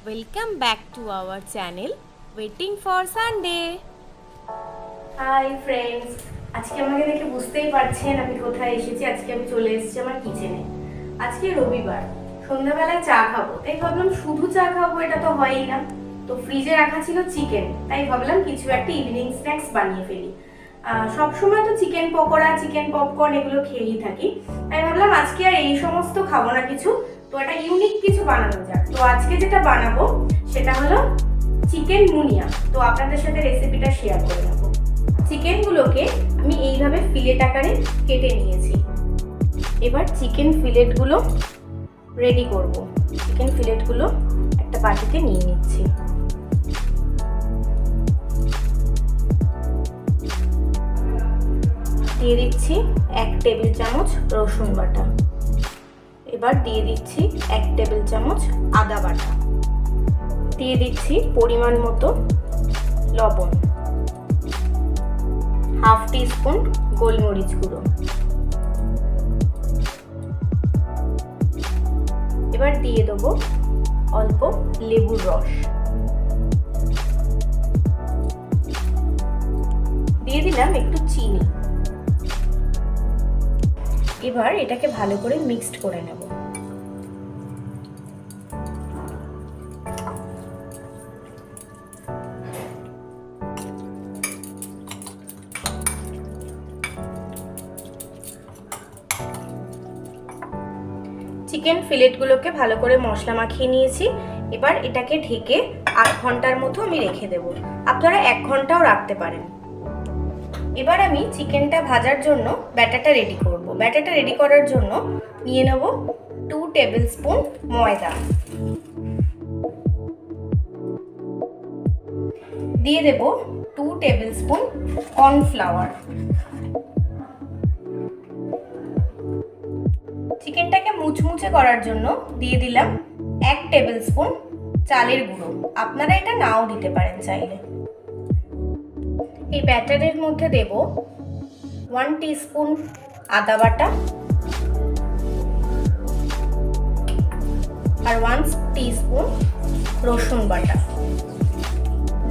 Welcome back to our channel Waiting for Sunday. Hi friends, আজকে আমাকে দেখে বুঝতেই পারছেন আমি কোথায় এসেছি। আজকে আমি চলে এসেছি আমার কিচেনে। আজকে রবিবার, সন্ধ্যাবেলায় চা খাবো, তাই ভাবলাম শুধু চা খাবো এটা তো হয়ই না। তো ফ্রিজে রাখা ছিল চিকেন, তাই ভাবলাম কিছু একটা ইভিনিং স্ন্যাক্স বানিয়ে ফেলি। সবসময় তো চিকেন পকোড়া, চিকেন পপকর্ন এগুলো খেয়েই থাকি, তাই ভাবলাম আজকে আর এই সমস্ত খাবো না কিছু, তো একটা ইউনিক কিছু বানানো যাক। তো আজকে যেটা বানাবো সেটা হলো চিকেন মুনিয়া। তো আপনাদের সাথে রেসিপিটা শেয়ার করে নেবো। চিকেনগুলোকে আমি এইভাবে ফিলেট আকারে কেটে নিয়েছি। এবার চিকেন ফিলেটগুলো রেডি করব। চিকেন ফিলেটগুলো একটা বাটিতে নিয়ে নিচ্ছি। দিয়ে দিচ্ছি 1 টেবিল চামচ রসুন বাটা। এবার দিয়ে দিচ্ছি 1 টেবিল চামচ আদা বাটা। দিয়ে দিচ্ছি পরিমাণ মতো লবণ, হাফ টিস্পুন গোলমরিচ গুঁড়ো। এবার দিয়ে দেবো অল্প লেবুর রস। দিয়ে দিলাম একটু চিনি। এবার এটাকে ভালো করে মিক্সড করে নেব। চিকেন ফিলেটগুলোকে ভালো করে মশলা মাখিয়ে নিয়েছি। এবার এটাকে ঢেকে 8 ঘন্টার মতো আমি রেখে দেব। আপনারা 1 ঘন্টাও রাখতে পারেন। এবার আমি চিকেনটা ভাজার জন্য ব্যাটারটা রেডি করব। ব্যাটারটা রেডি করার জন্য নিয়ে নেব 2 টেবিল স্পুন ময়দা। দিয়ে দেব 2 টেবিল স্পুন কর্নফ্লাওয়ার। চিকেনটাকে মুচমুচে করার জন্য দিয়ে দিলাম 1 টেবিল স্পুন চালের গুঁড়ো। আপনারা এটা নাও দিতে পারেন চাইলে। এই ব্যাটারের মধ্যে দেব 1 টিস্পুন আদা বাটা আর 1 টিস্পুন রসুন বাটা।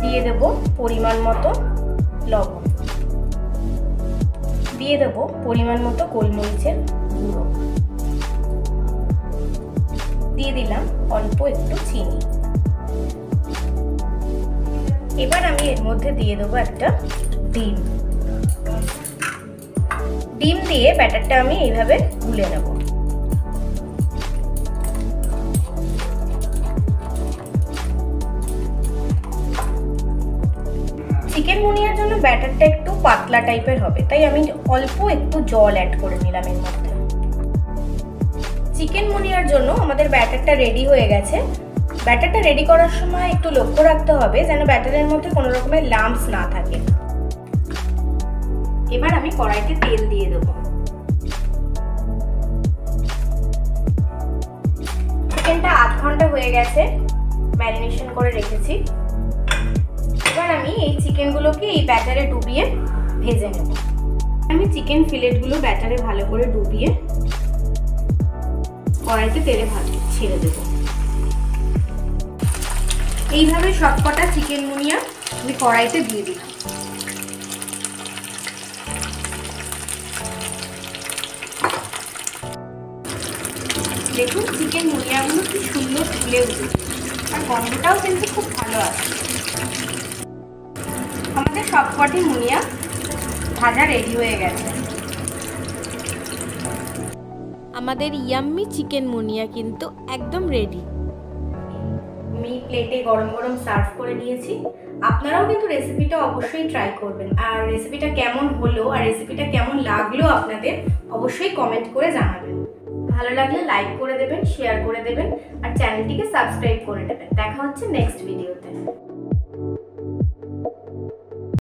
দিয়ে দেব পরিমাণ মতো লবণ। দিয়ে দেব পরিমাণ মতো গোলমরিচের গুঁড়ো। দিয়ে দিলাম অল্প একটু চিনি। এবার আমি এর মধ্যে দিয়ে দেবো একটা ডিম। ডিম দিয়ে ব্যাটারটা আমি এইভাবে গুলে নেব। চিকেন মুনিয়ার জন্য ব্যাটারটা একটু পাতলা টাইপের হবে, তাই আমি অল্প একটু জল অ্যাড করে নিলাম এর মধ্যে। চিকেন মুনিয়ার জন্য আমাদের ব্যাটারটা রেডি হয়ে গেছে। ব্যাটারটা রেডি করার সময় একটু লক্ষ্য রাখতে হবে যেন ব্যাটারের মধ্যে কোনো রকমের লাম্পস না থাকে। এবার আমি কড়াইতে তেল দিয়ে দেব। চিকেনটা 8 ঘন্টা হয়ে গেছে, ম্যারিনেশন করে রেখেছি। এবার আমি এই চিকেনগুলোকে এই ব্যাটারে ডুবিয়ে ভেজে নেব। আমি চিকেন ফিলেটগুলো ব্যাটারে ভালো করে ডুবিয়ে কড়াইতে তেলে ছেড়ে দেব। এইভাবে সবকটা চিকেন মুনিয়া আমি কড়াইতে দিয়ে দিলাম। দেখুন চিকেন মুনিয়াগুলো কি সুন্দর ফুলে উঠেছে, আর গন্ধটাও কিন্তু খুব ভালো আছে। আমাদের সবকটি মুনিয়া ভাজা রেডি হয়ে গেছে। আমাদের ইয়াম্মি চিকেন মুনিয়া কিন্তু একদম রেডি। আমি প্লেটে গরম গরম সার্ভ করে নিয়েছি। আপনারাও কিন্তু রেসিপিটা অবশ্যই ট্রাই করবেন। আর রেসিপিটা কেমন হলো আর রেসিপিটা কেমন লাগলো আপনাদের অবশ্যই কমেন্ট করে জানাবেন। ভালো লাগলে লাইক করে দেবেন, শেয়ার করে দেবেন আর চ্যানেলটিকে সাবস্ক্রাইব করে নেবেন। দেখা হচ্ছে নেক্সট ভিডিওতে।